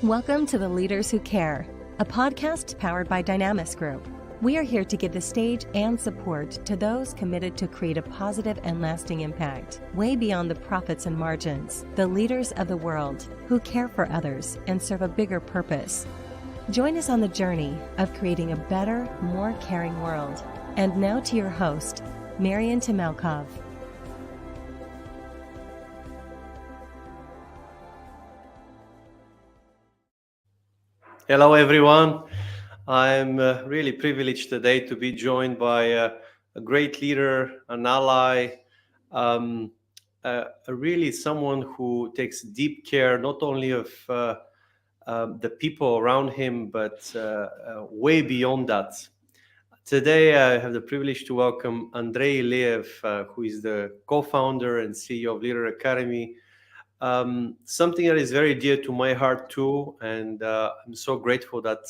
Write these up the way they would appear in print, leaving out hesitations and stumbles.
Welcome to The Leaders Who Care, a podcast powered by Dynamis Group. We are here to give the stage and support to those committed to create a positive and lasting impact, way beyond the profits and margins, the leaders of the world who care for others and serve a bigger purpose. Join us on the journey of creating a better, more caring world. And now to your host, Marian Temelkov. Hello, everyone. I'm really privileged today to be joined by a great leader, an ally, really someone who takes deep care not only of the people around him, but way beyond that. Today, I have the privilege to welcome Andrey Iliev, who is the co-founder and CEO of Leader Academy. Something that is very dear to my heart too, and I'm so grateful that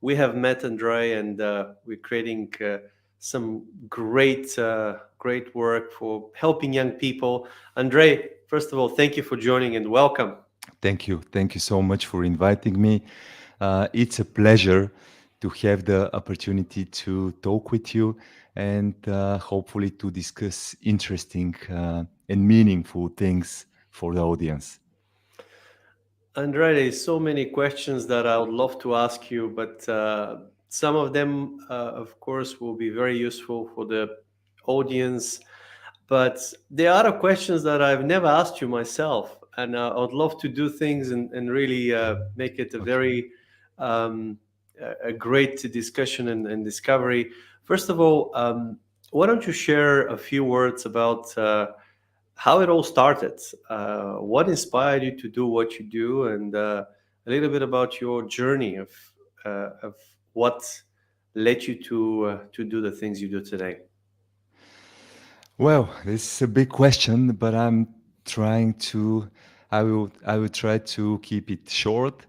we have met Andrey, and we're creating some great work for helping young people. Andrey, first of all, thank you for joining and welcome. Thank you so much for inviting me. It's a pleasure to have the opportunity to talk with you and hopefully to discuss interesting and meaningful things for the audience. Andrei, there's so many questions that I would love to ask you, but some of them, of course, will be very useful for the audience. But there are other questions that I've never asked you myself, and I would love to do things and really make it a very a great discussion and discovery. First of all, why don't you share a few words about how it all started, what inspired you to do what you do, and a little bit about your journey of what led you to do the things you do today. Well, this is a big question, but I will try to keep it short.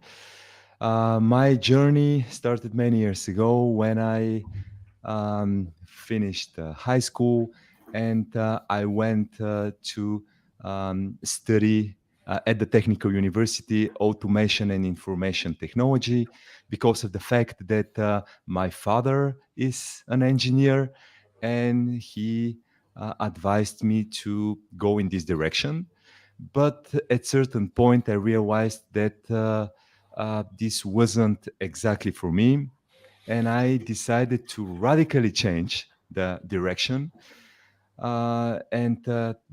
My journey started many years ago when I finished high school, and I went to study at the Technical University Automation and Information Technology because of the fact that my father is an engineer, and he advised me to go in this direction. But at certain point, I realized that this wasn't exactly for me, and I decided to radically change the direction and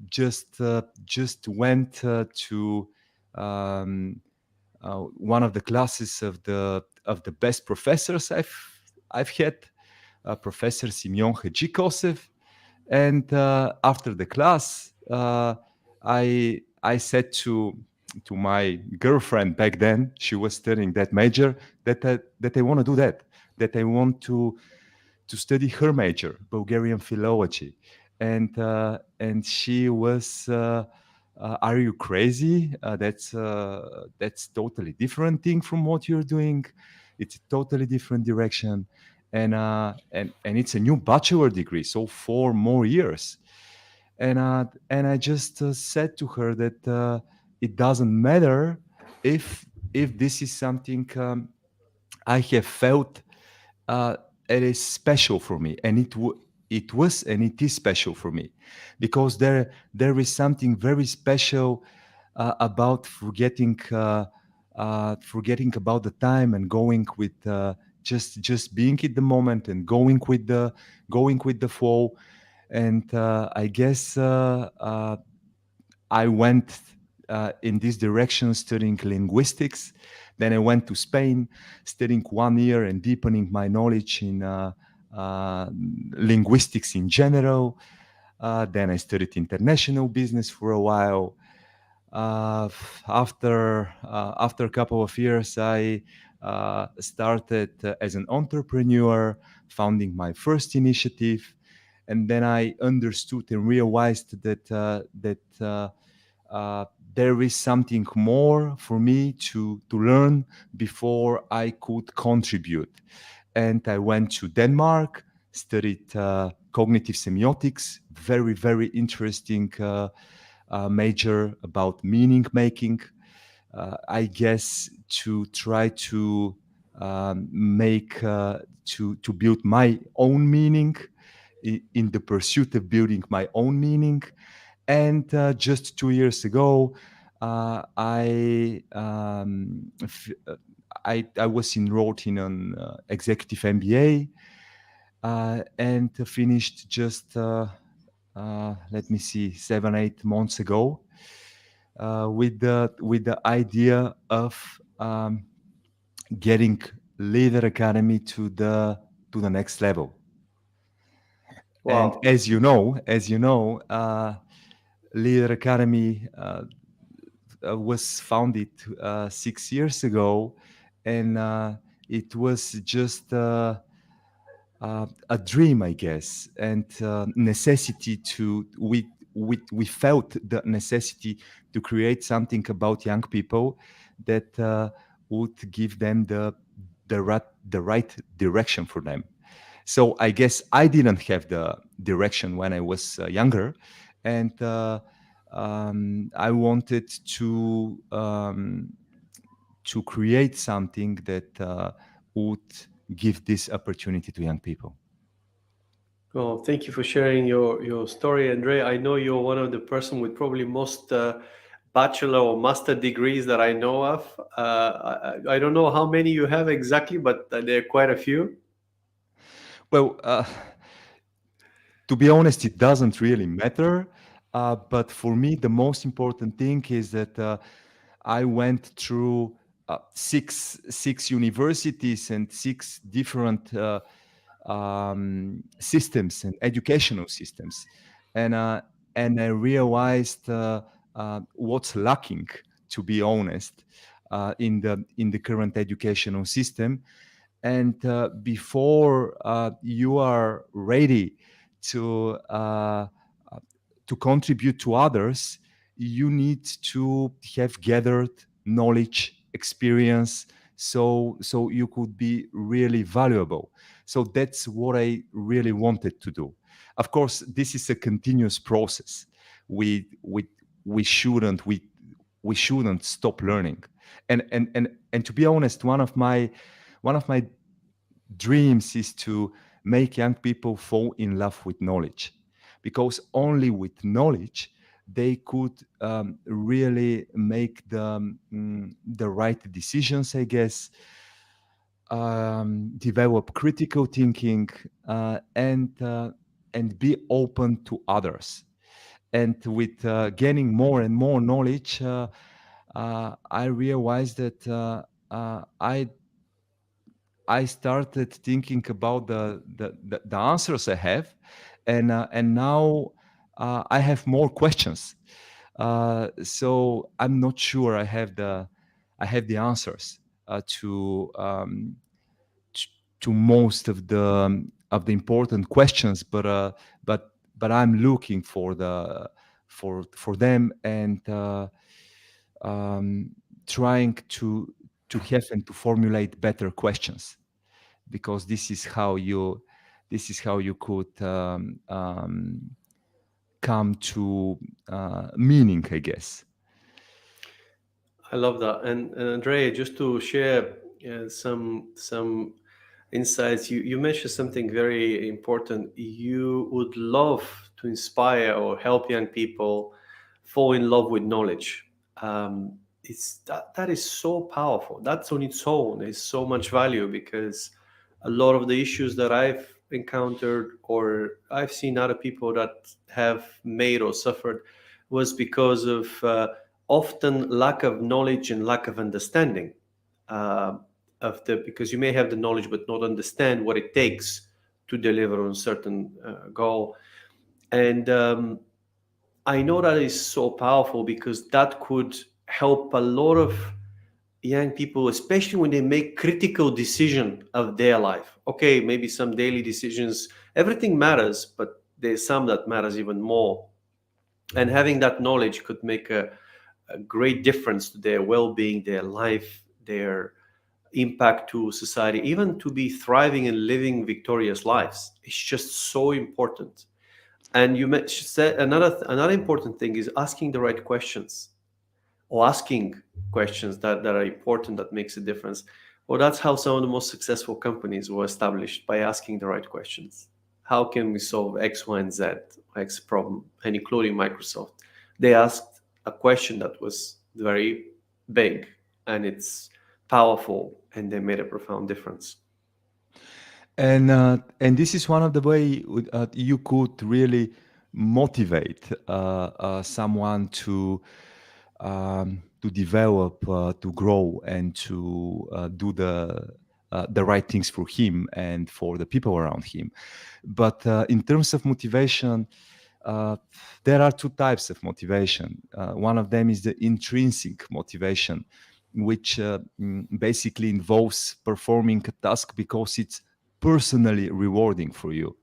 just went to one of the classes of the best professors I've had, Professor Semiotics. And after the class, I said to my girlfriend back then, she was studying that major, that I want to do that I want to study her major, Bulgarian Philology, and she was, "Are you crazy? That's totally different thing from what you're doing. It's a totally different direction." And it's a new bachelor degree, so 4 more years. And I just said to her that it doesn't matter if this is something I have felt it is special for me, and it was and it is special for me, because there is something very special about forgetting about the time and going with just being in the moment and going with the flow. And I guess I went in this direction, studying linguistics. Then I went to Spain, studying 1 year and deepening my knowledge in linguistics in general. Then I studied international business for a while. After a couple of years, I started as an entrepreneur, founding my first initiative, and then I understood and realized that there is something more for me to learn before I could contribute. And I went to Denmark, studied cognitive semiotics, very, very interesting major about meaning making. I guess, to try to make to build my own meaning in the pursuit of building my own meaning. And just 2 years ago, I was enrolled in an executive MBA and finished just let me see, 7-8 months ago, with the idea of getting Leader Academy to the next level. And Wow. as you know, Leader Academy was founded 6 years ago, and it was just a dream, I guess, and necessity to we felt the necessity to create something about young people that would give them the right direction for them. So I guess I didn't have the direction when I was younger, and I wanted to create something that would give this opportunity to young people. Well, thank you for sharing your story, Andrei. I know you're one of the person with probably most bachelor or master degrees that I know of. I don't know how many you have exactly, but there are quite a few. Well, to be honest, it doesn't really matter. But for me, the most important thing is that I went through six universities and six different systems and educational systems, and I realized what's lacking, to be honest, in the current educational system. And before you are ready to contribute to others, you need to have gathered knowledge, experience, so you could be really valuable. So that's what I really wanted to do. Of course, this is a continuous process. We shouldn't stop learning. And to be honest, one of my dreams is to make young people fall in love with knowledge, because only with knowledge they could really make the right decisions, I guess, develop critical thinking, and be open to others. And with gaining more and more knowledge, I realized that I started thinking about the answers I have, and now I have more questions. So I'm not sure I have the answers to most of the important questions, but I'm looking for them, and trying to have and to formulate better questions, because this is how you could come to meaning, I guess. I love that. And Andrea, just to share some insights, you mentioned something very important. You would love to inspire or help young people fall in love with knowledge. It's that is so powerful. That's on its own is so much value, because a lot of the issues that I've encountered or I've seen other people that have made or suffered was because of often lack of knowledge and lack of understanding uh, because you may have the knowledge but not understand what it takes to deliver on a certain goal. And I know that is so powerful, because that could help a lot of young people, especially when they make critical decision of their life. Okay, maybe some daily decisions, everything matters, but there's some that matters even more. And having that knowledge could make a great difference to their well-being, their life, their impact to society, even to be thriving and living victorious lives. It's just so important. And you said another important thing is asking the right questions. or asking questions that are important, that makes a difference. Well, that's how some of the most successful companies were established, by asking the right questions. How can we solve X, Y, and Z, X problem? And including Microsoft, they asked a question that was very big and it's powerful, and they made a profound difference. And this is one of the way you could really motivate someone to develop, to grow, and to do the right things for him and for the people around him. But in terms of motivation, uh, there are two types of motivation. One of them is the intrinsic motivation, which basically involves performing a task because it's personally rewarding for you.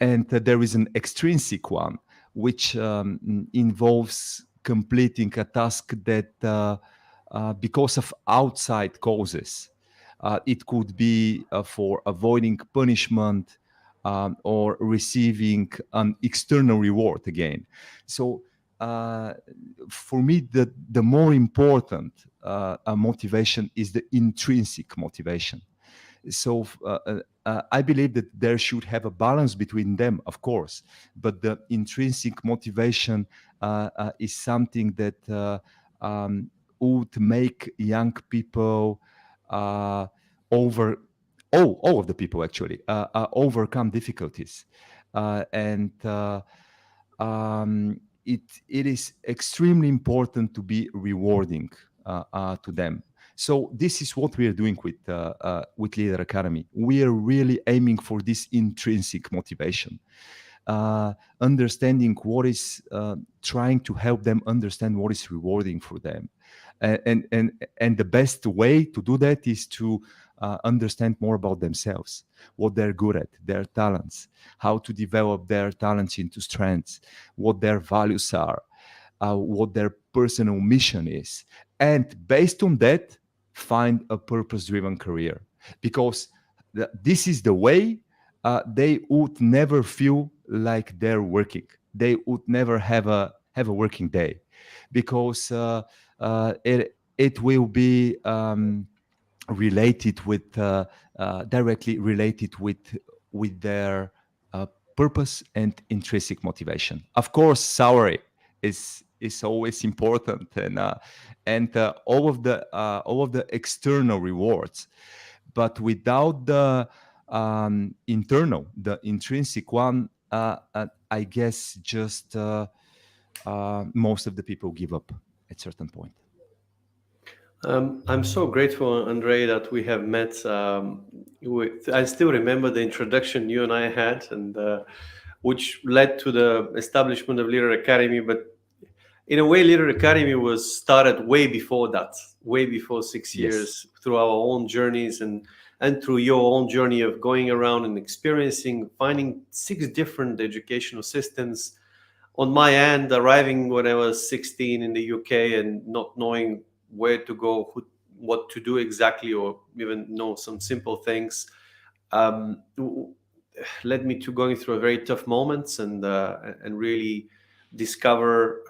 And there is an extrinsic one, which involves completing a task that because of outside causes. It could be for avoiding punishment, or receiving an external reward again. So uh, for me, the more important motivation is the intrinsic motivation. So I believe that there should have a balance between them, of course, but the intrinsic motivation is something that would make young people uh, over all of the people actually overcome difficulties, and it is extremely important to be rewarding to them. So this is what we are doing with Leader Academy. We are really aiming for this intrinsic motivation, understanding what is trying to help them understand what is rewarding for them, and the best way to do that is to understand more about themselves, what they're good at, their talents, how to develop their talents into strengths, what their values are, what their personal mission is, and based on that, find a purpose-driven career. Because this is the way they would never feel like they're working. They would never have a working day, because it will be related with directly related with their purpose and intrinsic motivation. Of course, salary is always important, and all of the external rewards, but without the the intrinsic one, I guess just most of the people give up at certain point. I'm so grateful, Andrei, that we have met. I still remember the introduction you and I had, and which led to the establishment of Leader Academy. But in a way, Leader Academy was started way before that, way before 6 years, through our own journeys and through your own journey of going around and experiencing, finding 6 different educational systems. On my end, arriving when I was 16 in the UK and not knowing where to go, what to do exactly, or even know some simple things, um, led me to going through a very tough moments, and really discover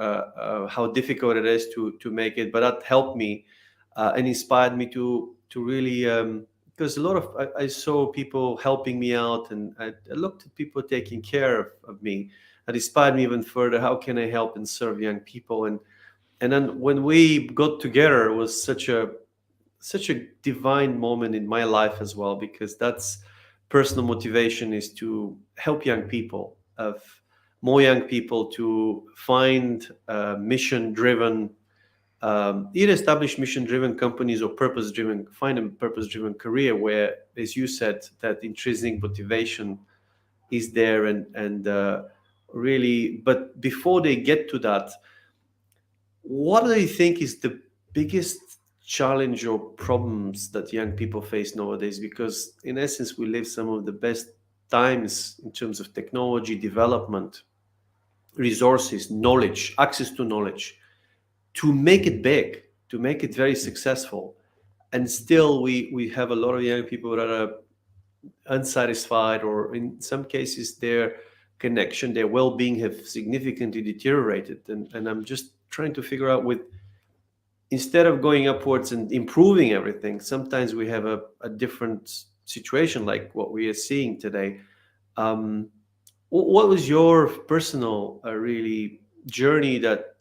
how difficult it is to make it. But that helped me and inspired me to really, because a lot of I saw people helping me out, and I looked at people taking care of me. That inspired me even further. How can I help and serve young people? And then when we got together, it was such a divine moment in my life as well, because that's personal motivation, is to help young people, of more young people to find mission driven, either establish mission driven companies or purpose driven, find a purpose driven career where, as you said, that intrinsic motivation is there, and really. But before they get to that, what do you think is the biggest challenge or problems that young people face nowadays? Because in essence, we live some of the best times in terms of technology development, resources, knowledge, access to knowledge, to make it big, to make it very successful. And still we have a lot of young people that are unsatisfied, or in some cases their connection, their well-being have significantly deteriorated. And I'm just trying to figure out, with instead of going upwards and improving everything, sometimes we have a different situation like what we are seeing today. Um, what was your personal really journey? That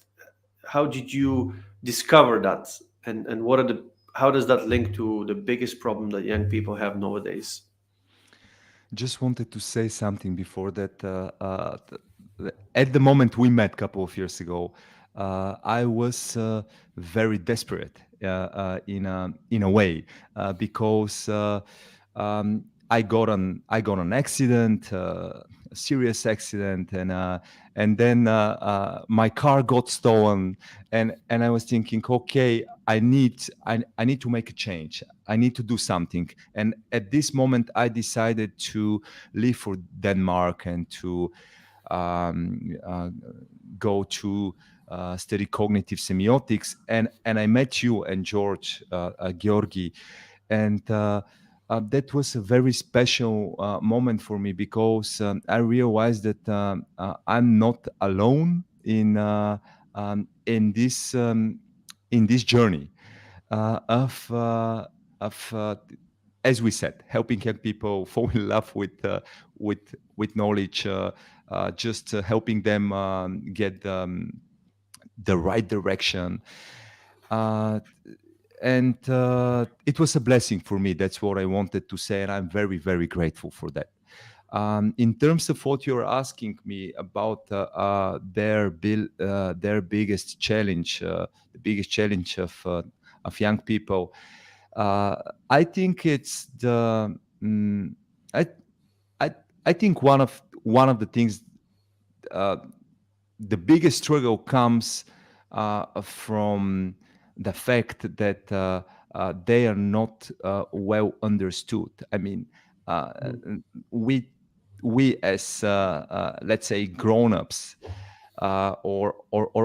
how did you discover that, and what are the how does that link to the biggest problem that young people have nowadays? Just wanted to say something before that. At the moment we met a couple of years ago, I was very desperate in a way because I got an accident, a serious accident, and then my car got stolen, and I was thinking, okay, I need to make a change. I need to do something. And at this moment, I decided to leave for Denmark and to go to study cognitive semiotics. And I met you and George, Georgi, and that was a very special moment for me because I realized that I'm not alone in this journey of as we said, helping young people fall in love with knowledge, just helping them get the right direction. And it was a blessing for me. That's what I wanted to say, and I'm very, very grateful for that. In terms of what you're asking me about their biggest challenge, the biggest challenge of young people, I think it's the I, I think one of the things, the biggest struggle comes from the fact that they are not well understood. I mean, we as let's say grown-ups or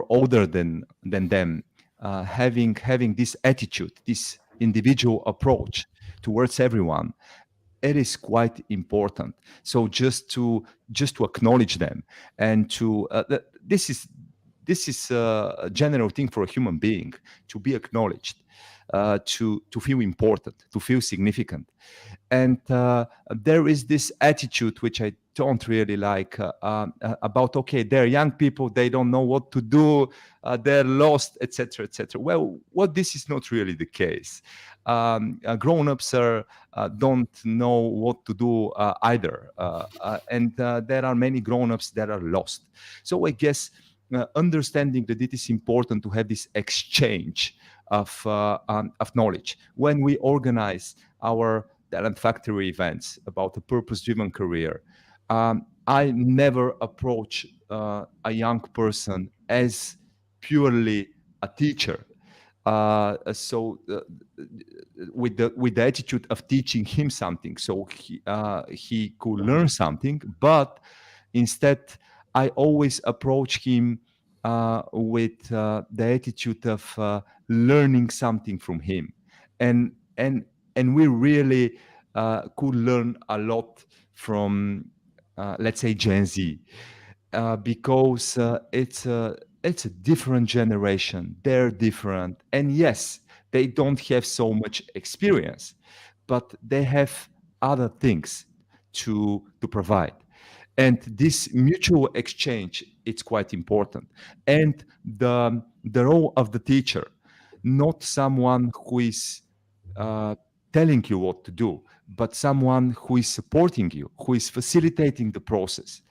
older than them, having this attitude, this individual approach towards everyone, it is quite important. So just to acknowledge them, and to this is a general thing for a human being, to be acknowledged, to feel important, to feel significant. And there is this attitude which I don't really like about, okay, they're young people, they don't know what to do, they're lost, etc., etc. Well, this is not really the case. Grown-ups don't know what to do either, and there are many grown-ups that are lost. So I guess understanding that it is important to have this exchange of knowledge when we organize our talent factory events about a purpose-driven career. I never approach a young person as purely a teacher. With the attitude of teaching him something, so he could learn something, but instead I always approach him with the attitude of learning something from him, and we really could learn a lot from let's say Gen Z, because it's a different generation. They're different, and yes, they don't have so much experience, but they have other things to provide. And this mutual exchange, it's quite important. And the role of the teacher, not someone who is telling you what to do, but someone who is supporting you, who is facilitating the process,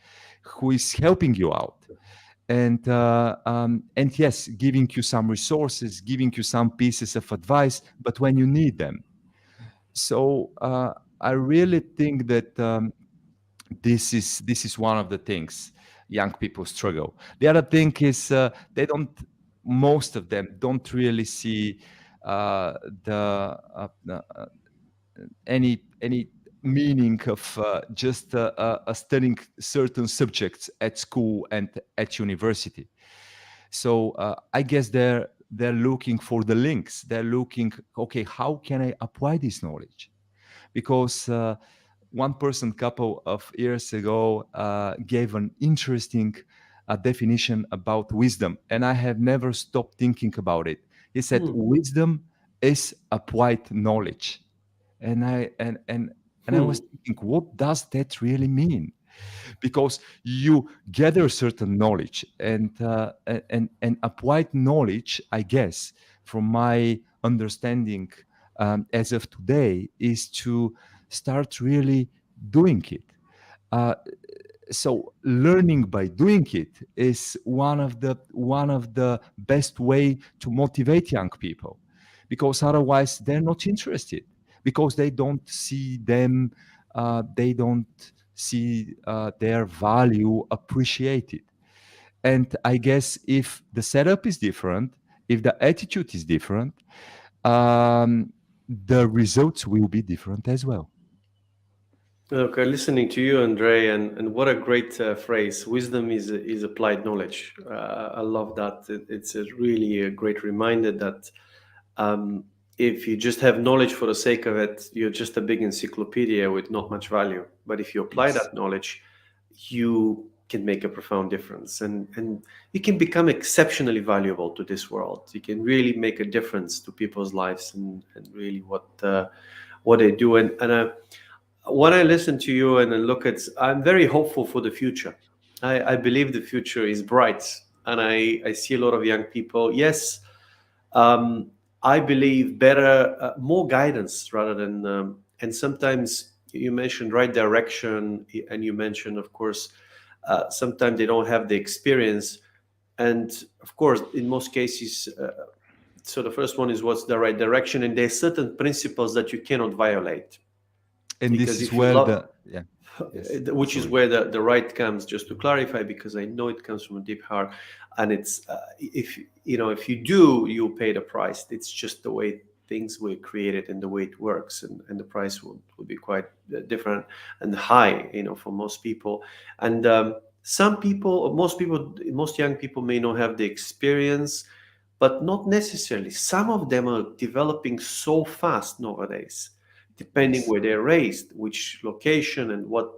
who is helping you out, and yes, giving you some resources, giving you some pieces of advice, but when you need them. So I really think that this is one of the things young people struggle. The other thing is most of them don't really see any meaning of just studying certain subjects at school and at university. So I guess they're looking for the links. They're looking, okay, how can I apply this knowledge? Because one person a couple of years ago gave an interesting definition about wisdom, and I have never stopped thinking about it. He said, wisdom is applied knowledge. And I was thinking, what does that really mean? Because you gather certain knowledge, and applied knowledge, I guess, from my understanding, as of today, is to start really doing it. Uh, so learning by doing it is one of the best way to motivate young people, because otherwise they're not interested, because they don't see their value appreciated. And I guess if the setup is different, if the attitude is different, the results will be different as well. Okay, listening to you, Andrei, and what a great phrase. Wisdom is applied knowledge. I love that. It's a really a great reminder that if you just have knowledge for the sake of it, you're just a big encyclopedia with not much value. But if you apply Yes. that knowledge, you can make a profound difference, and you can become exceptionally valuable to this world. You can really make a difference to people's lives, and really what they do. And when I listen to you and I look at, I'm very hopeful for the future. I believe the future is bright, and I see a lot of young people. Yes, I believe better, more guidance rather than, and sometimes you mentioned right direction, and you mentioned, of course, sometimes they don't have the experience. And of course, in most cases, so the first one is what's the right direction, and there's certain principles that you cannot violate. And this Because is if you where love, the yeah yes which is sorry where the right comes, just to clarify, because I know it comes from a deep heart. And it's if you know, if you do, you'll pay the price. It's just the way things were created and the way it works, and the price will be quite different and high, for most people. And some people, most young people may not have the experience, but not necessarily. Some of them are developing so fast nowadays, depending yes where they're raised, which location, and what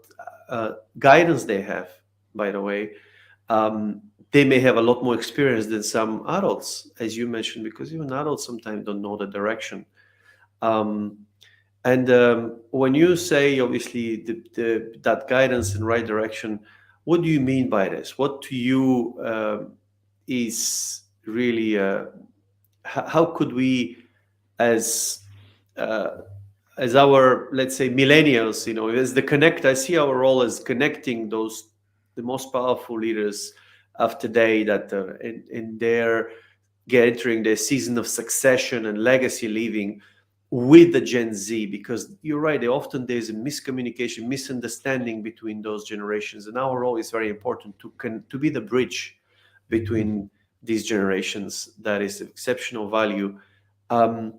guidance they have. By the way, they may have a lot more experience than some adults, as you mentioned, because even adults sometimes don't know the direction. Um, and when you say, obviously, that guidance in right direction, what do you mean by this? What to you is really, how could we, as uh, as our, let's say, millennials, as the connect, I see our role as connecting the most powerful leaders of today, that in their entering their season of succession and legacy leaving, with the Gen Z. Because you're right, often there's a miscommunication, misunderstanding between those generations, and our role is very important to be the bridge between these generations. That is of exceptional value. um,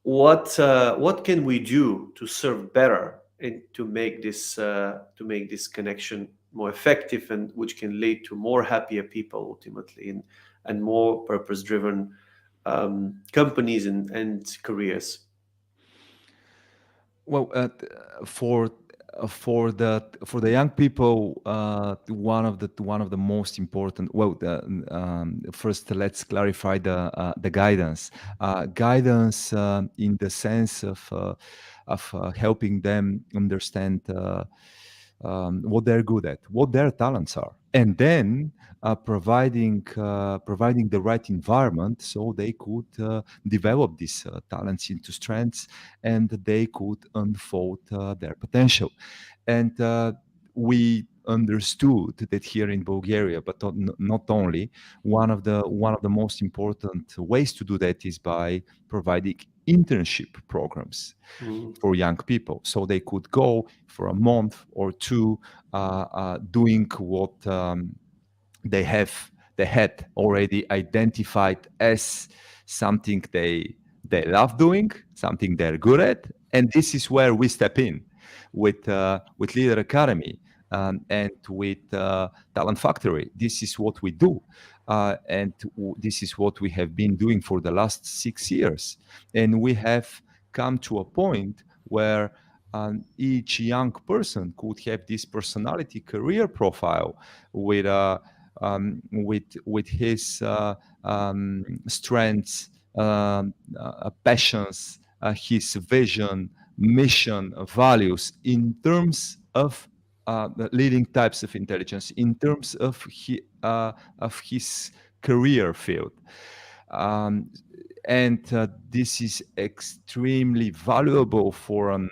what can we do to serve better, and to make this connection more effective, and which can lead to more happier people ultimately, and more purpose driven companies and careers? Well, for the young people, one of the most important. Well, first let's clarify the guidance. Guidance in the sense of helping them understand what they're good at, what their talents are, and then providing the right environment so they could develop these talents into strengths, and they could unfold their potential. And we understood that here in Bulgaria, but not only, one of the most important ways to do that is by providing internship programs Mhm. for young people, so they could go for a month or two, doing what they have they had already identified as something they love doing, something they're good at. And this is where we step in with Leader Academy, and with Talent Factory. This is what we do, and this is what we have been doing for the last 6 years. And we have come to a point where each young person could have this personality career profile with with his strengths, passions, his vision, mission, values in terms of the leading types of intelligence, in terms of his career field. And this is extremely valuable for an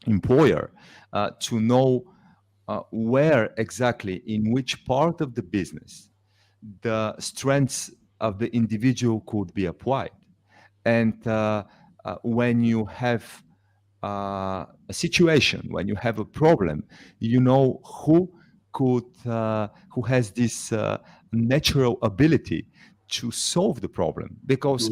employer to know where exactly, in which part of the business, the strengths of the individual could be applied. And when you have a situation, when you have a problem, you know who has this natural ability to solve the problem, because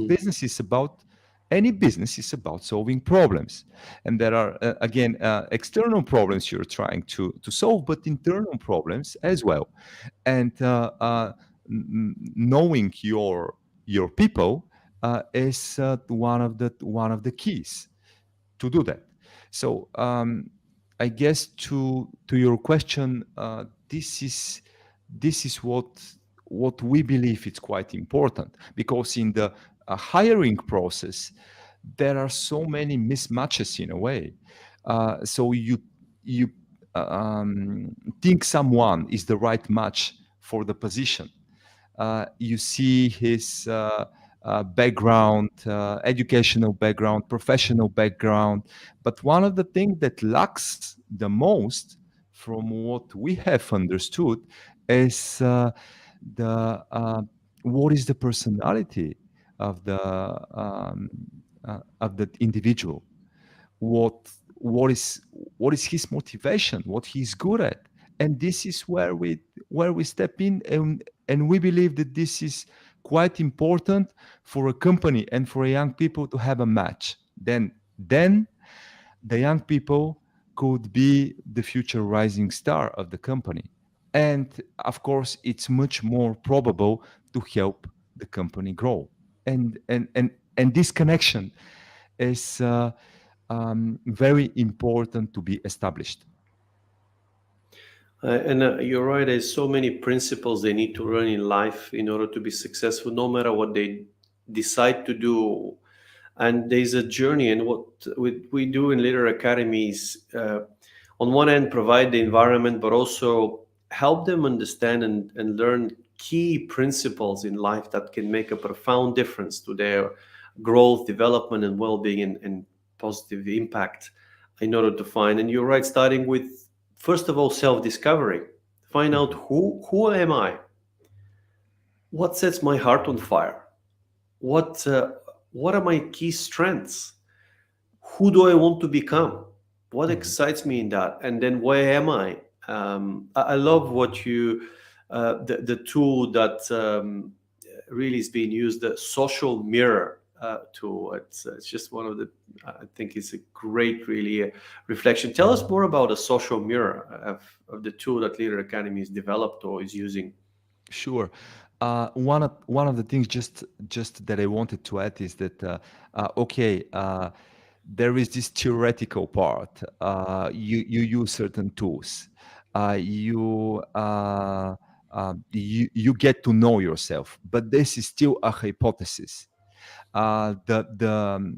any business is about solving problems, and there are again external problems you're trying to solve, but internal problems as well. And knowing your people is one of the keys to do that. So I guess to your question, this is what we believe is quite important, because in the hiring process there are so many mismatches in a way. So you think someone is the right match for the position. You see his background, educational background, professional background. But one of the things that lacks the most, from what we have understood, is what is the personality of the individual. What is his motivation? What he's good at? And this is where we step in, and we believe that this is quite important for a company and for young people to have a match. Then the young people could be the future rising star of the company. And of course, it's much more probable to help the company grow. And this connection is very important to be established. And you're right, there's so many principles they need to learn in life in order to be successful, no matter what they decide to do. And there's a journey, and what we do in Leader Academies, on one end, provide the environment, but also help them understand and learn key principles in life that can make a profound difference to their growth, development, and well-being, and positive impact in order to find. And you're right, starting with, first of all, self-discovery. Find out who am I? What sets my heart on fire? What are my key strengths? Who do I want to become? What excites me in that? And then where am I? I love what the tool that really is being used, the social mirror tool. It's just one of the, I think it's a great, really reflection. Tell us more about a social mirror of the tool that Leader Academy has developed or is using. Sure. One of the things just that I wanted to add is that there is this theoretical part. You use certain tools. You get to know yourself, but this is still a hypothesis. The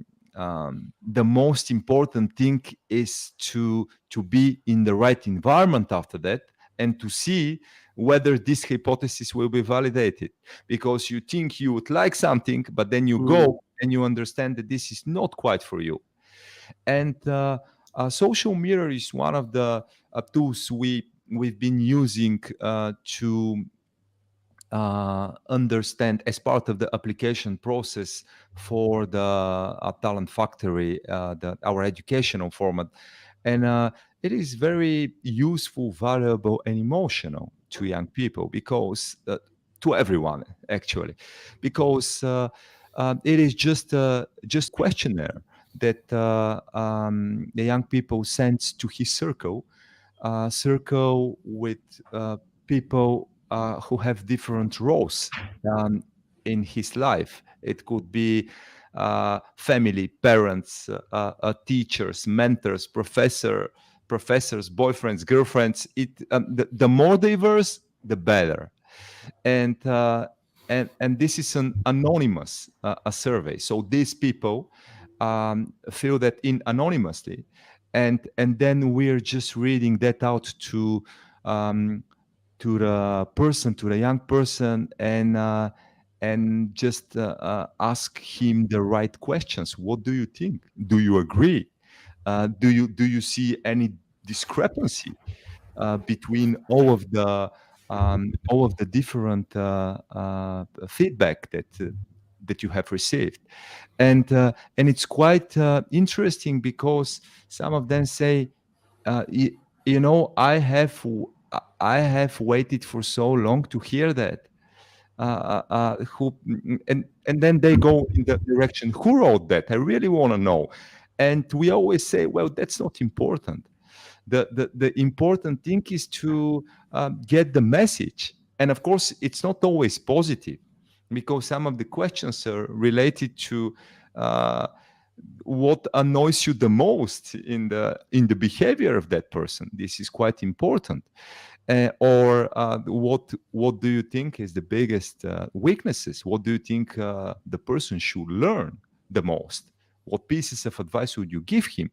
most important thing is to be in the right environment after that, and to see whether this hypothesis will be validated. Because you think you would like something, but then you go and you understand that this is not quite for you. And a social mirror is one of the tools we've been using to understand as part of the application process for the Talent Factory, our educational format. And it is very useful, valuable, and emotional to young people, because to everyone actually, because it is just questionnaire that the young people sends to his circle with people who have different roles in his life. It could be family, parents, teachers, mentors, professors, boyfriends, girlfriends. The more diverse, the better. And this is an anonymous a survey. So these people fill that in anonymously, and then we're just reading that out to the person, to the young person, and just ask him the right questions. What do you think? Do you agree? Do you see any discrepancy between all of the different feedback that you have received? And it's quite interesting, because some of them say, you know, I have waited for so long to hear that. And then they go in the direction, who wrote that? I really want to know. And we always say, well, that's not important. The important thing is to get the message. And of course, it's not always positive, because some of the questions are related to what annoys you the most in the behavior of that person. This is quite important. Or what do you think is the biggest weaknesses? What do you think the person should learn the most? What pieces of advice would you give him?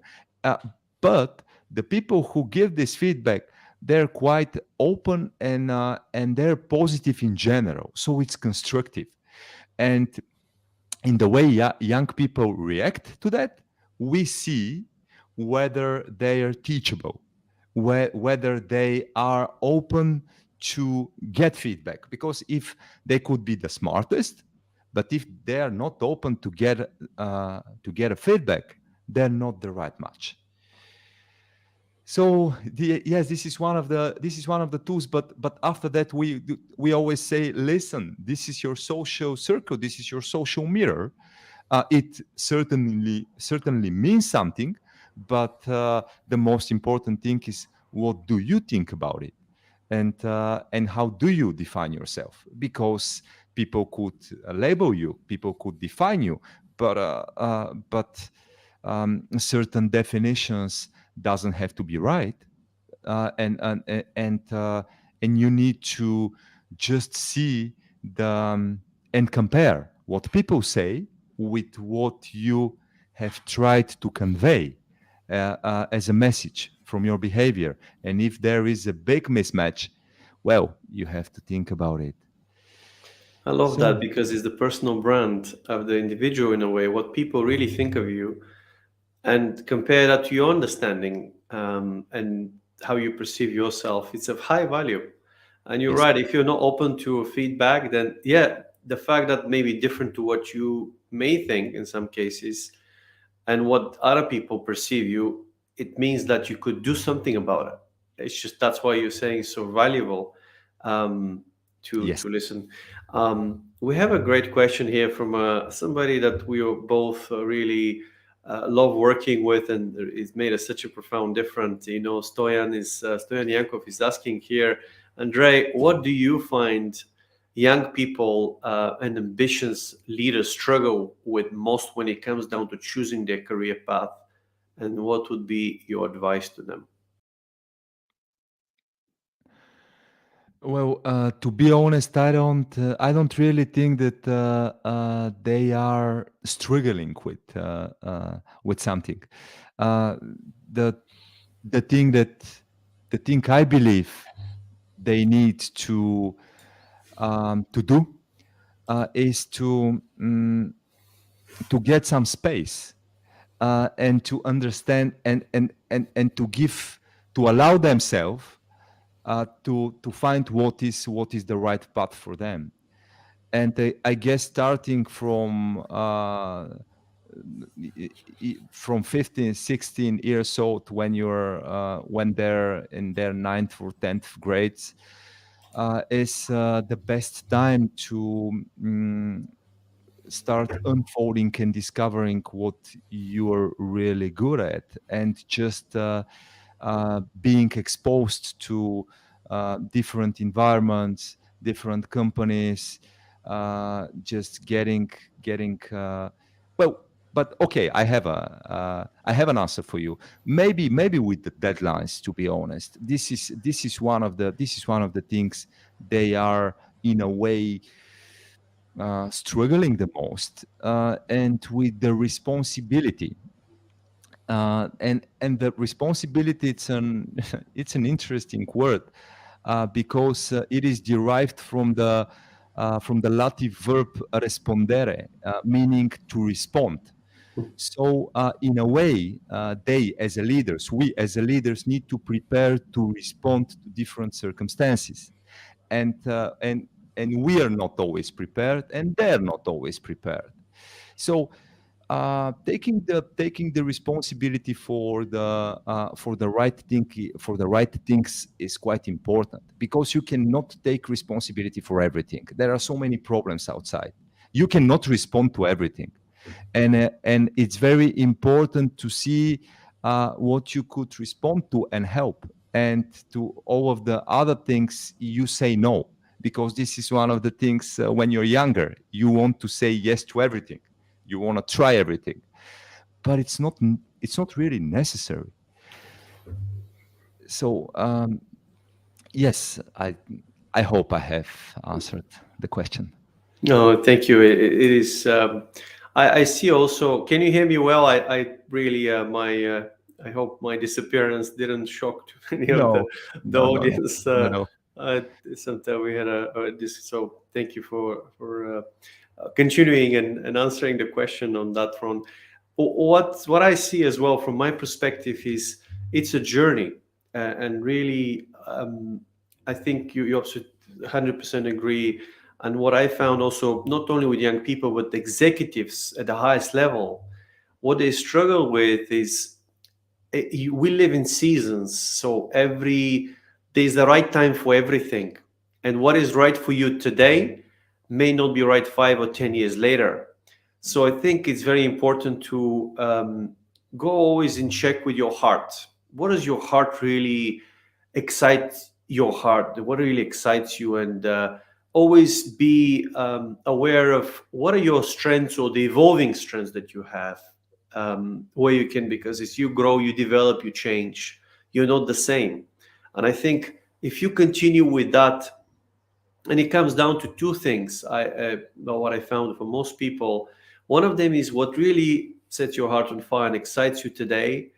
But the people who give this feedback, they're quite open, and they're positive in general. So it's constructive. And in the way young people react to that, we see whether they are teachable, whether they are open to get feedback. Because if they could be the smartest, but if they are not open to get a feedback, they're not the right match. So yes, this is one of the tools. But after that, we always say, listen, this is your social circle, this is your social mirror. It certainly means something, but the most important thing is, what do you think about it, and how do you define yourself? Because people could label you, people could define you, but certain definitions doesn't have to be right, and you need to just see and compare what people say with what you have tried to convey as a message from your behavior. And if there is a big mismatch, well, you have to think about it. I love that, because it's the personal brand of the individual in a way, what people really think of you, and compare that to your understanding and how you perceive yourself. It's of high value. And you're Yes. right, if you're not open to feedback, then yeah, the fact that may be different to what you may think in some cases and what other people perceive you, it means that you could do something about it. It's just, that's why you're saying it's so valuable to Yes. listen. We have a great question here from somebody that we are both really love working with, and it's made such a profound difference. You know, Stoyan Yankov is asking here, Andrey, what do you find young people and ambitious leaders struggle with most when it comes down to choosing their career path, and what would be your advice to them? Well, to be honest, I don't really think that they are struggling with something. The the thing that the thing I believe they need to do is to get some space and to understand and to allow themselves to find what is the right path for them. And I guess starting from 15, 16 years old, when they're in their 9th or 10th grades, is the best time to start unfolding and discovering what you're really good at, and just being exposed to different environments, different companies, just getting well. But okay, I have an answer for you. Maybe with the deadlines. To be honest, this is one of the things they are in a way struggling the most, and with the responsibility. And the responsibility, it's an it's an interesting word, because it is derived from the Latin verb respondere, meaning to respond. So in a way, they as a leaders, we as a leaders need to prepare to respond to different circumstances, and uh, and and we are not always prepared, and they're not always prepared. So taking the responsibility for the right thing, for the right things, is quite important, because you cannot take responsibility for everything. There are so many problems outside. You cannot respond to everything, and it's very important to see what you could respond to and help, and to all of the other things you say no, because this is one of the things, when you're younger, you want to say yes to everything, you want to try everything, but it's not really necessary. So yes, I hope I have answered the question. No, thank you. It is. I see also. Can you hear me well? I really I hope my disappearance didn't shock too many of No, the no, no, no, audience. no, no. Sometimes we had this. So thank you for continuing and answering the question on that front. What I see as well from my perspective is it's a journey, and really, I think you also 100% agree. And what I found also, not only with young people, but executives at the highest level, what they struggle with is we live in seasons. So there's the right time for everything. And what is right for you today may not be right 5 or 10 years later. So I think it's very important to go always in check with your heart. What does your heart really excite your heart? What really excites you? And always be aware of what are your strengths or the evolving strengths that you have, where you can, because as you grow, you develop, you change, you're not the same. And I think if you continue with that, and it comes down to two things, what I found for most people, one of them is what really sets your heart on fire and excites you today.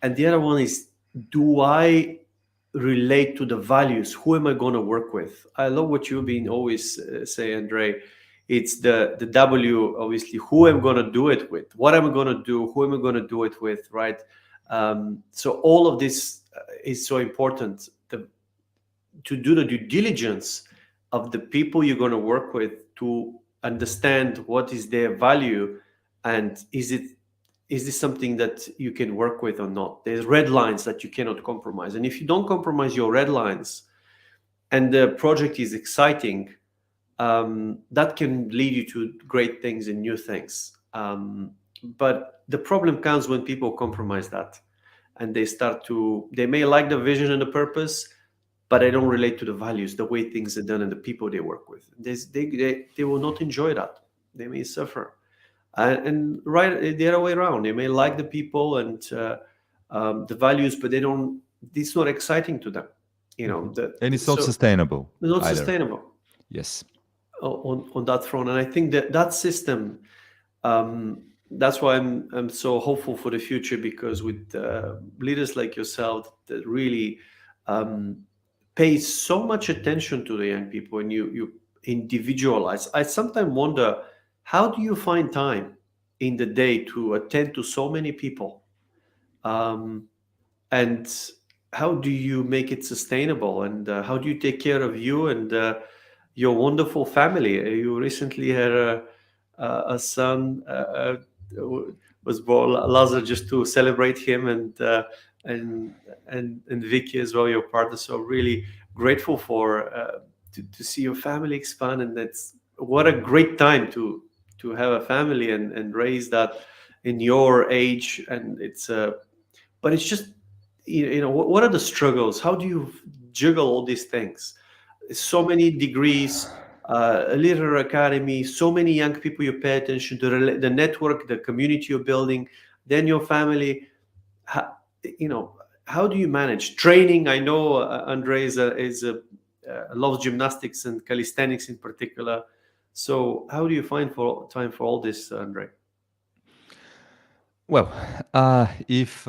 And the other one is, do I relate to the values? Who am I going to work with? I love what you've been always say, Andrey. It's the W, obviously, who am I going to do it with? What am I going to do? Who am I going to do it with, right? So all of this is so important to do the due diligence of the people you're going to work with, to understand what is their value, and is this something that you can work with or not. There's red lines that you cannot compromise, and if you don't compromise your red lines and the project is exciting, that can lead you to great things and new things. But the problem comes when people compromise that, and they may like the vision and the purpose, but they don't relate to the values, the way things are done, and the people they work with. They will not enjoy that. They may suffer. And right the other way around, they may like the people and the values, but it's not exciting to them. And it's not sustainable. Not either. sustainable. Yes. On that front. And I think that system, that's why I'm so hopeful for the future, because with leaders like yourself that really pay so much attention to the young people, and you individualize. I sometimes wonder, how do you find time in the day to attend to so many people? And how do you make it sustainable? And how do you take care of you and your wonderful family? You recently had a son was born, Lazar, just to celebrate him, and Vicky as well, your partner. So really grateful for to see your family expand, and that's what a great time to have a family and raise that in your age. And it's but it's just what are the struggles? How do you juggle all these things? So many degrees, a literary academy, so many young people you pay attention to, the network, the community you're building, then your family. How do you manage training? I know Andrey is loves gymnastics and calisthenics in particular. So how do you find time for all this, Andrey? Well, if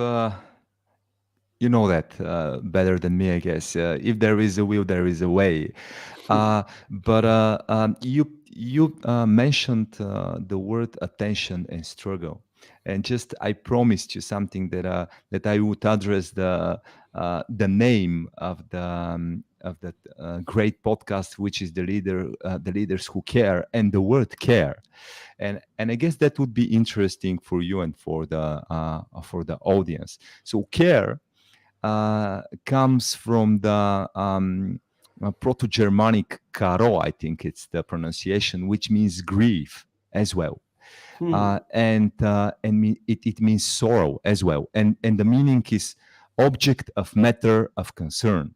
you know that better than me, I guess. If there is a will, there is a way. But you mentioned the word attention and struggle, and just I promised you something that I would address the name of the great podcast, which is the leaders who care, and the word care, and I guess that would be interesting for you and for the audience. So care comes from the Proto-Germanic "karo," I think it's the pronunciation, which means grief as well. And it means sorrow as well. And the meaning is object of matter of concern.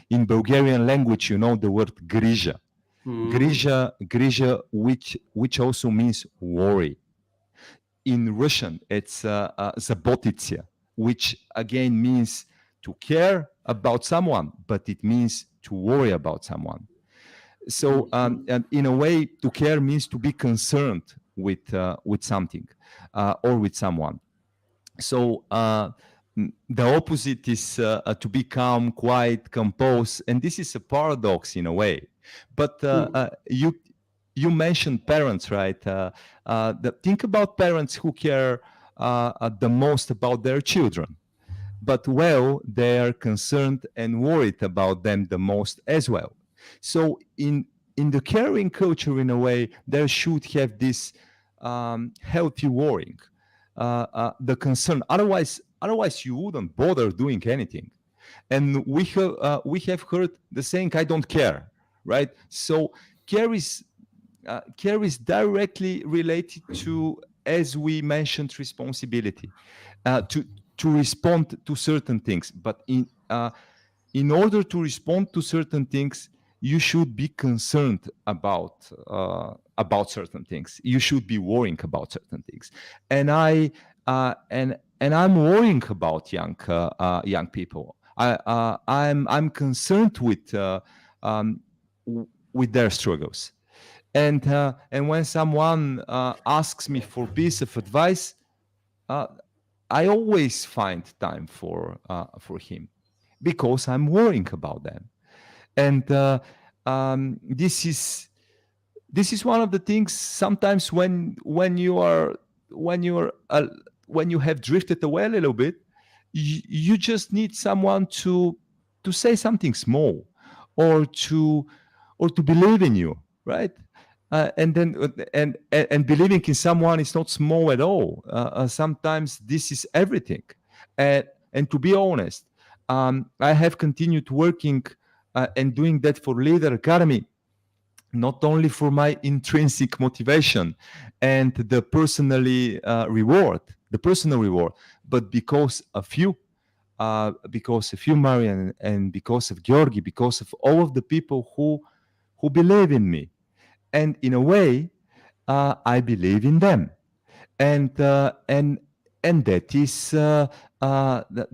In Bulgarian language, you know the word grija. Grija, which also means worry. In Russian, it's zabotitsia, which again means to care about someone, but it means to worry about someone. So, and in a way, to care means to be concerned with something or with someone. So the opposite is to become quite composed, and this is a paradox in a way. But you mentioned parents, right? Think about parents who care the most about their children, but they are concerned and worried about them the most as well. So in the caring culture, in a way, there should have this healthy worrying, the concern. Otherwise, you wouldn't bother doing anything. And we have heard the saying, "I don't care," right? So care is directly related to, as we mentioned, responsibility, to respond to certain things. But in order to respond to certain things, you should be concerned about certain things. You should be worrying about certain things. And I'm worrying about young people. I'm concerned with their struggles. And when someone asks me for a piece of advice, I always find time for him, because I'm worrying about them. And this is one of the things. Sometimes when you have drifted away a little bit, you just need someone to say something small, or to believe in you, right? And believing in someone is not small at all. Sometimes this is everything. And to be honest, I have continued working and doing that for Leader Academy, not only for my intrinsic motivation and the personal reward, but because of you, Marian, and because of Georgi, because of all of the people who believe in me. And in a way, I believe in them, and that is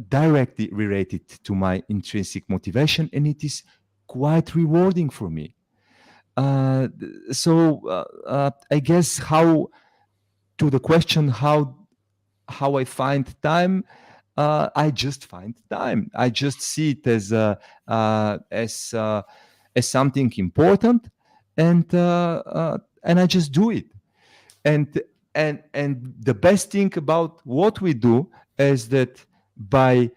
directly related to my intrinsic motivation, and it is quite rewarding for me. So I guess to the question how I find time, I just find time. I just see it as something important. And I just do it. And the best thing about what we do is that by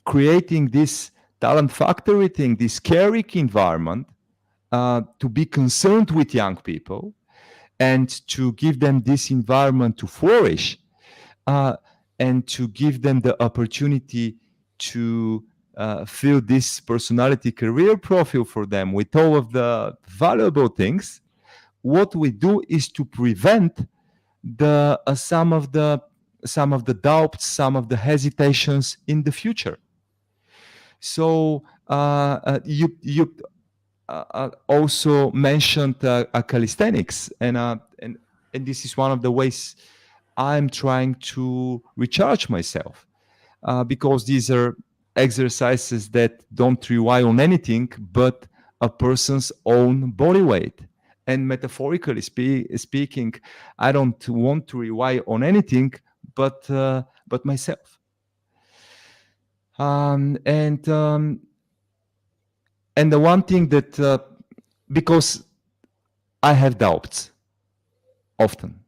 creating this talent factory thing, this caring environment, to be concerned with young people and to give them this environment to flourish, and to give them the opportunity to fill this personality career profile for them with all of the valuable things. What we do is to prevent some of the doubts, some of the hesitations in the future. So you also mentioned calisthenics, and this is one of the ways I'm trying to recharge myself, because these are exercises that don't rely on anything but a person's own body weight. And metaphorically speaking, I don't want to rely on anything but myself. Um, and um, and the one thing that because I have doubts often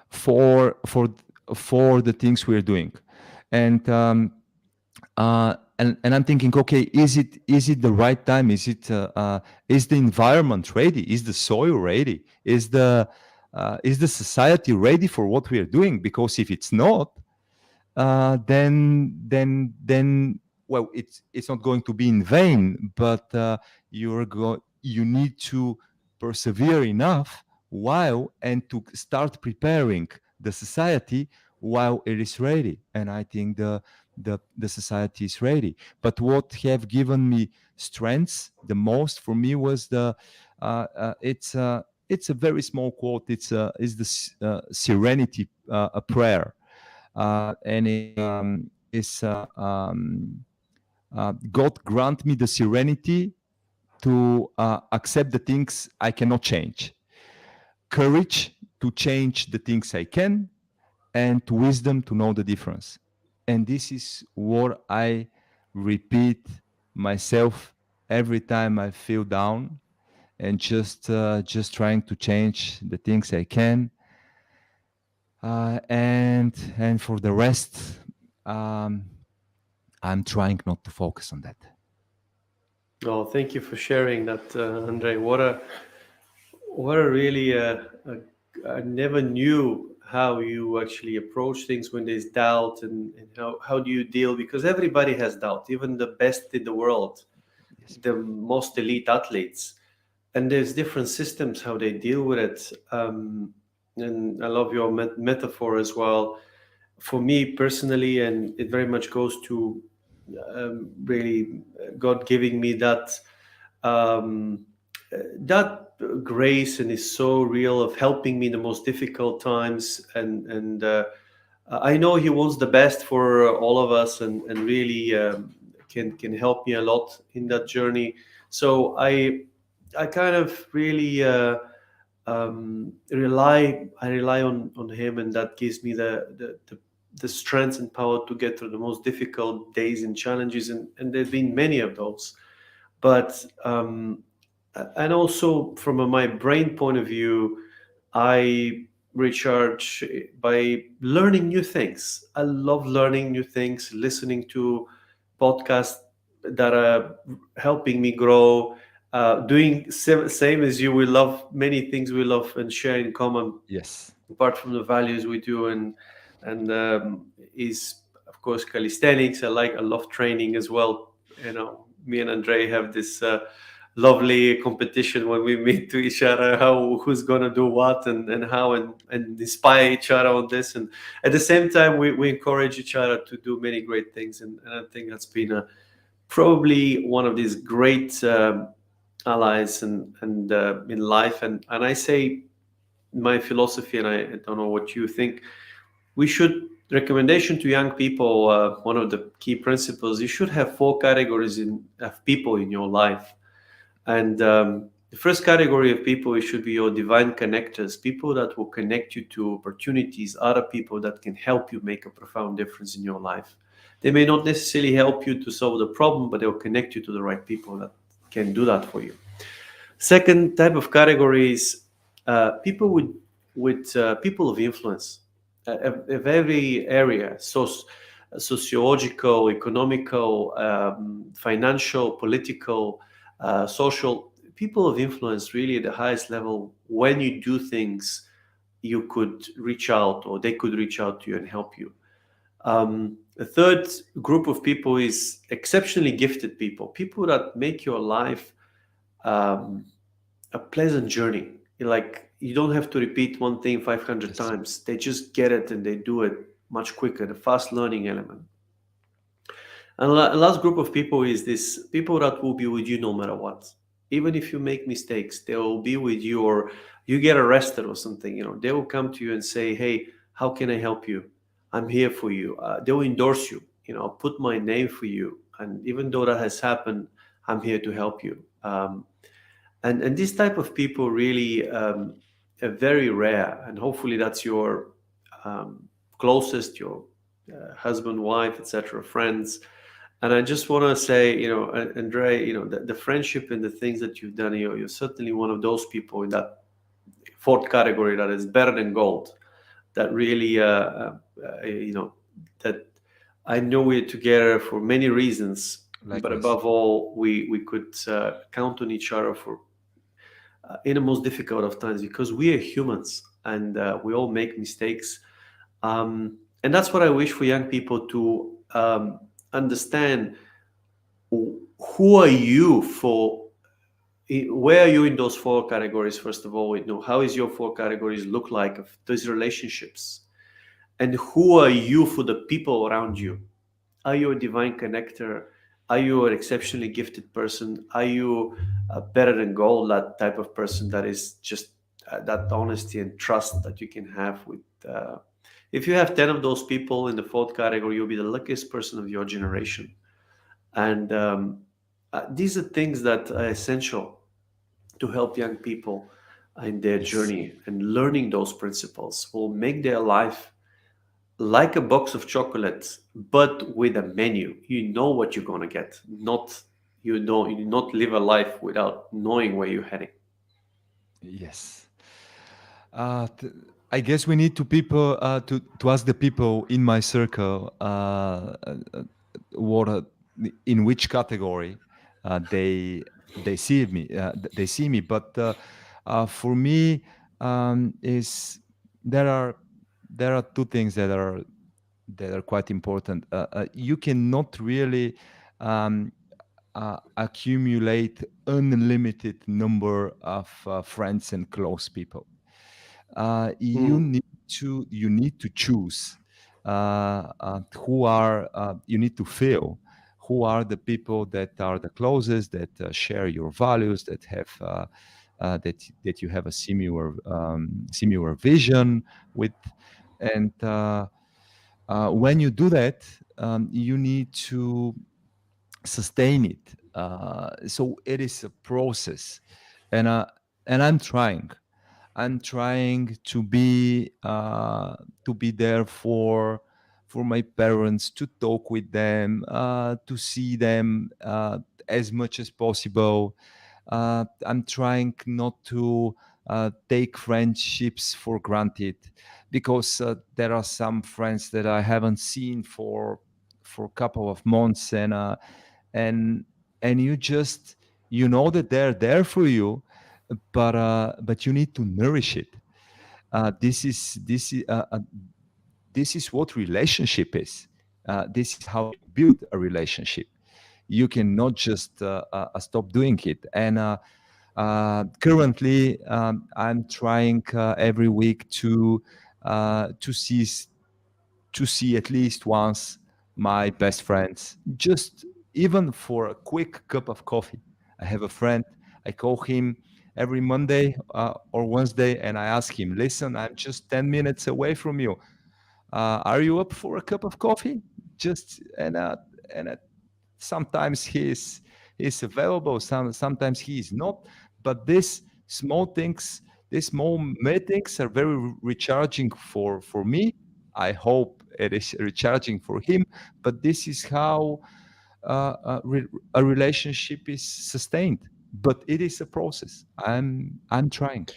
for for for the things we're doing, and and I'm thinking, okay, is it the right time? Is the environment ready? Is the soil ready? Is the society ready for what we are doing? Because if it's not, then well, it's not going to be in vain. But you need to persevere enough while and to start preparing the society while it is ready. And I think the society is ready. But what have given me strengths the most for me was it's a very small quote. It's the serenity a prayer, and it is God grant me the serenity to accept the things I cannot change, courage to change the things I can, and wisdom to know the difference. And this is what I repeat myself every time I feel down, and just trying to change the things I can, and for the rest, um, I'm trying not to focus on that. Oh, thank you for sharing that, Andrei. What a really, I never knew how you actually approach things when there's doubt, and how do you deal? Because everybody has doubt, even the best in the world, Yes. the most elite athletes. And there's different systems how they deal with it. And I love your metaphor as well. For me personally, and it very much goes to really God giving me um, that grace, and is so real of helping me in the most difficult times. And I know He wants the best for all of us, and really can help me a lot in that journey. So I kind of really rely on Him, and that gives me the strength and power to get through the most difficult days and challenges, and there've been many of those. But and also from my brain point of view, I recharge by learning new things. I love learning new things, listening to podcasts that are helping me grow. Doing same as you, we love many things we love and share in common, Yes. apart from the values we do, and is of course calisthenics. I love training as well. Me and Andrei have this lovely competition when we meet to each other, how who's gonna do what, and how, and inspire each other on this, and at the same time we encourage each other to do many great things, and I think that's been probably one of these great allies and in life. And I say my philosophy, and I don't know what you think, we should recommendation to young people, one of the key principles, you should have four categories of people in your life. And the first category of people, it should be your divine connectors, people that will connect you to opportunities, other people that can help you make a profound difference in your life. They may not necessarily help you to solve the problem, but they'll connect you to the right people that can do that for you. Second type of category is people with people of influence of every area, sociological, economical, financial, political, social, people of influence really at the highest level. When you do things, you could reach out, or they could reach out to you and help you. The third group of people is exceptionally gifted people, people that make your life um, a pleasant journey. Like, you don't have to repeat one thing 500 Yes. times. They just get it and they do it much quicker, the fast learning element. And last group of people is this people that will be with you no matter what. Even if you make mistakes, they will be with you, or you get arrested or something, they will come to you and say, hey, how can I help you? I'm here for you. They will endorse you, put my name for you. And even though that has happened, I'm here to help you. And this type of people really are very rare. And hopefully that's your closest, your husband, wife, etc., friends. And I just want to say, Andrei, the friendship and the things that you've done, you're certainly one of those people in that fourth category that is better than gold. That really, that I know we're together for many reasons, but Likewise. above all, we could count on each other for in the most difficult of times, because we are humans and we all make mistakes. And that's what I wish for young people to understand. Who are you for? Where are you in those four categories? First of all, how is your four categories look like of those relationships, and who are you for the people around you? Are you a divine connector? Are you an exceptionally gifted person? Are you better than gold, that type of person that is just that honesty and trust that you can have with? If you have 10 of those people in the fourth category, you'll be the luckiest person of your generation. And these are things that are essential to help young people in their Yes. journey, and learning those principles will make their life like a box of chocolates, but with a menu. You know what you're going to get. You do not live a life without knowing where you're heading. Yes. I guess we need to ask the people in my circle what in which category they see me. They see me. But for me, is there are two things that are quite important. You cannot really accumulate unlimited number of friends and close people. You need to choose who are you need to feel who are the people that are the closest, that share your values, that have that you have a similar vision with. And when you do that, you need to sustain it. So it is a process, and I'm trying. I'm trying to be there for my parents, to talk with them, to see them as much as possible. I'm trying not to take friendships for granted, because there are some friends that I haven't seen for a couple of months, and you just, you know that they're there for you, but you need to nourish it. This is what relationship is. This is how you build a relationship. You cannot just stop doing it. And currently, I'm trying every week to see at least once my best friends, just even for a quick cup of coffee. I have a friend, I call him every Monday or Wednesday, and I ask him, listen, I'm just 10 minutes away from you. Are you up for a cup of coffee? Just and sometimes he's available, sometimes he is not. But these small meetings are very recharging for me. I hope it is recharging for him. But this is how a relationship is sustained. But it is a process. I'm trying.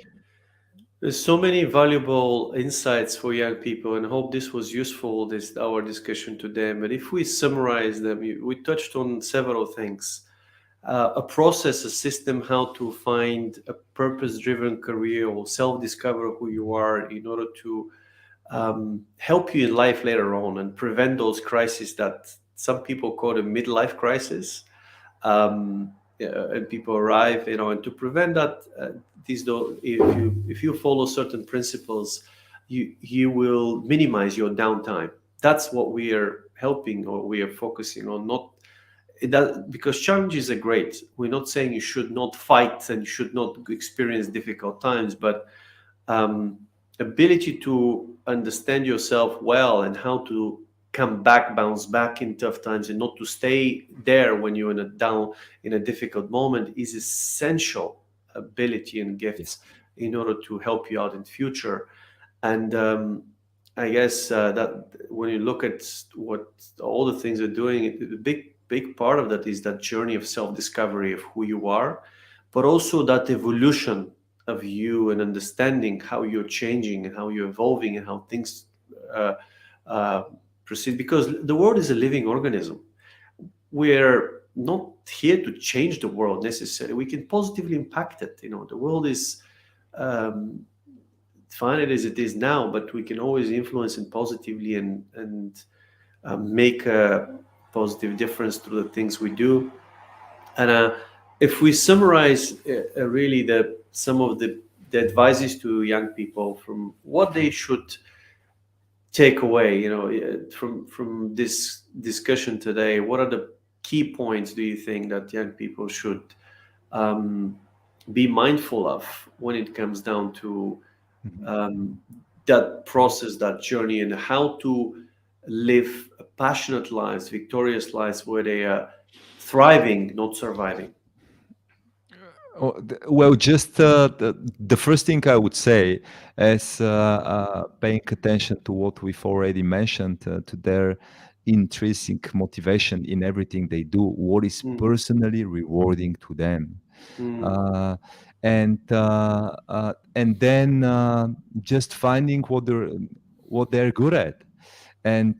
There's so many valuable insights for young people, and I hope this was useful, this our discussion today. But if we summarize them, we touched on several things. A process, a system, how to find a purpose-driven career or self-discover who you are in order to help you in life later on and prevent those crises that some people call a midlife crisis. And people arrive, and to prevent that, if you follow certain principles, you will minimize your downtime. That's what we are helping, or we are focusing on. Not that because challenges are great. We're not saying you should not fight and you should not experience difficult times, but ability to understand yourself well and how to bounce back in tough times, and not to stay there when you're in a difficult moment is essential ability and gifts in order to help you out in future. And I guess that when you look at what all the things are doing, the big part of that is that journey of self-discovery of who you are, but also that evolution of you and understanding how you're changing and how you're evolving and how things proceed. Because the world is a living organism. We're not here to change the world necessarily. We can positively impact it. The world is finite as it is now, but we can always influence it positively and make a positive difference through the things we do. And if we summarize really some of the advices to young people from what they should take away, from this discussion today, what are the key points do you think that young people should be mindful of when it comes down to that process, that journey, and how to live passionate lives, victorious lives where they are thriving, not surviving? Well, just the first thing I would say is paying attention to what we've already mentioned, to their intrinsic motivation in everything they do, what is personally rewarding to them. And then just finding what they're good at, and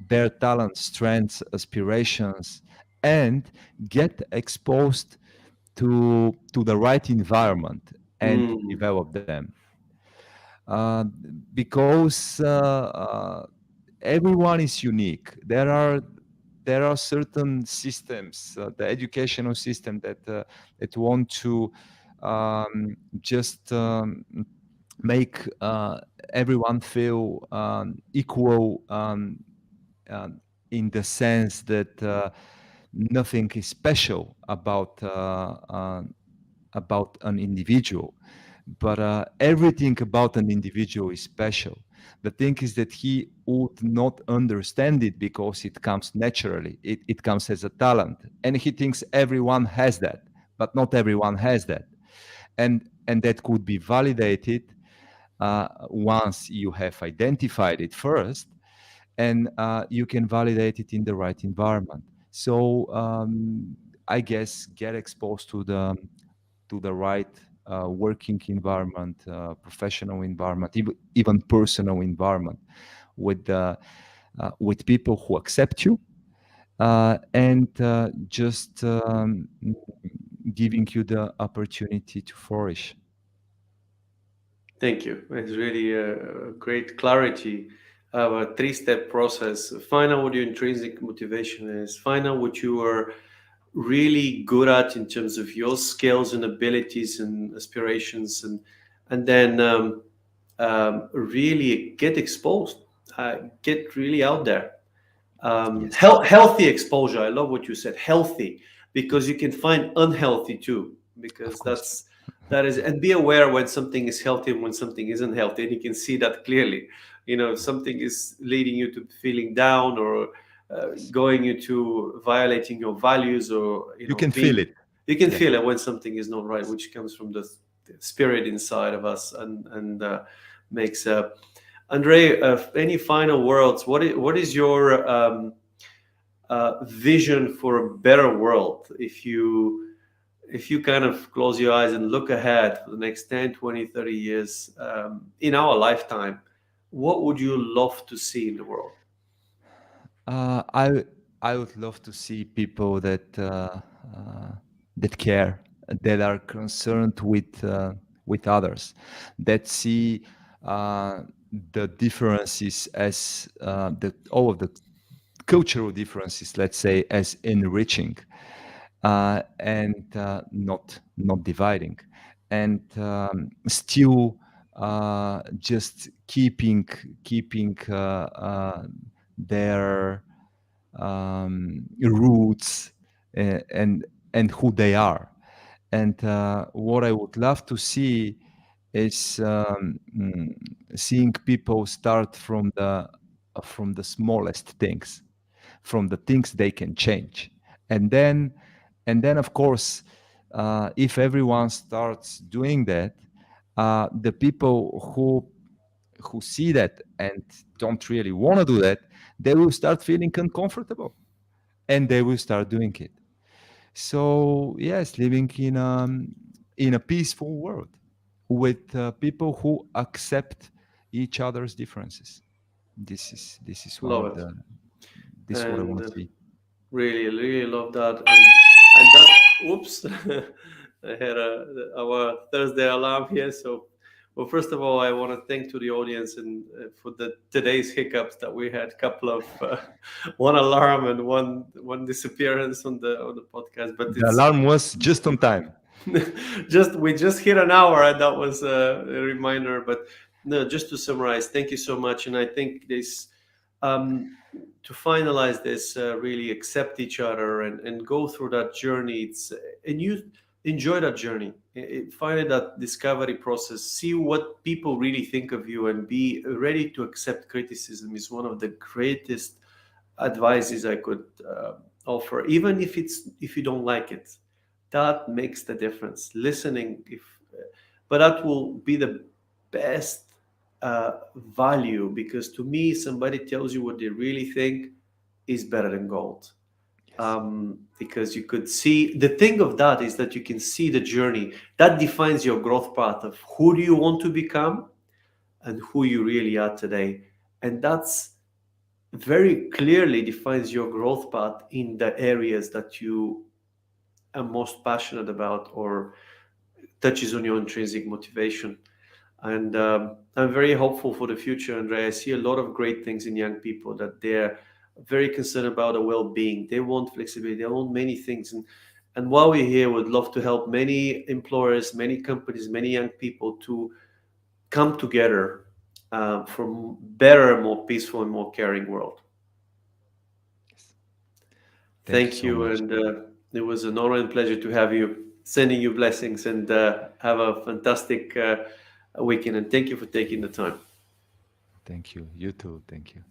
their talents, strengths, aspirations, and get exposed to the right environment and develop them. Because everyone is unique. There are certain systems, the educational system that want to just make everyone feel equal, in the sense that nothing is special about an individual, but everything about an individual is special. The thing is that he would not understand it because it comes naturally. It comes as a talent, and he thinks everyone has that, but not everyone has that, and that could be validated once you have identified it first, and you can validate it in the right environment. So I guess get exposed to the right working environment, professional environment, even personal environment, with people who accept you, and just giving you the opportunity to flourish. Thank you. It's really a great clarity of a three-step process. Find out what your intrinsic motivation is. Find out what you are really good at in terms of your skills and abilities and aspirations, and then really get exposed. Get really out there. Yes. Healthy exposure. I love what you said. Healthy, because you can find unhealthy too. Because that is, and be aware when something is healthy and when something isn't healthy, and you can see that clearly. If something is leading you to feeling down, or going into violating your values, or you can feel it. You can feel it when something is not right, which comes from the spirit inside of us, and makes Andrey, any final words? What is your vision for a better world? If you kind of close your eyes and look ahead for the next 10, 20, 30 years, in our lifetime, what would you love to see in the world? I would love to see people that care, that are concerned with others, that see the differences as all of the cultural differences, let's say, as enriching, and not dividing, and still just keeping their roots, and who they are. And what I would love to see is seeing people start from the from the smallest things, from the things they can change. And then of course, if everyone starts doing that, the people who see that and don't really want to do that, they will start feeling uncomfortable and they will start doing it. So yes, living in a peaceful world with people who accept each other's differences. This is one of Love it. the this is what I want And to see. really, really love that. And that, oops, I had our Thursday alarm here. So, well, first of all, I want to thank to the audience and for the today's hiccups that we had. Couple of one alarm and one disappearance on the podcast, but The it's alarm was just on time. just we just hit an hour, and that was a reminder. But no, just to summarize, thank you so much. And I think this to finalize this, really accept each other and go through that journey. It's and you enjoy that journey. Find that discovery process. See what people really think of you, and be ready to accept criticism is one of the greatest advices I could offer. Even if you don't like it, that makes the difference. Listening, but that will be the best value, because to me, somebody tells you what they really think is better than gold. Yes. Because you could see the thing of that is that you can see the journey that defines your growth path of who do you want to become and who you really are today, and that's very clearly defines your growth path in the areas that you are most passionate about or touches on your intrinsic motivation. And I'm very hopeful for the future, Andrei. I see a lot of great things in young people, that they're very concerned about their well-being. They want flexibility. They want many things. And while we're here, would love to help many employers, many companies, many young people to come together for better, more peaceful, and more caring world. Yes. Thank you Thank so you, much. and it was an honor and pleasure to have you. Sending you blessings, and have a fantastic weekend. And thank you for taking the time. Thank you. You too. Thank you.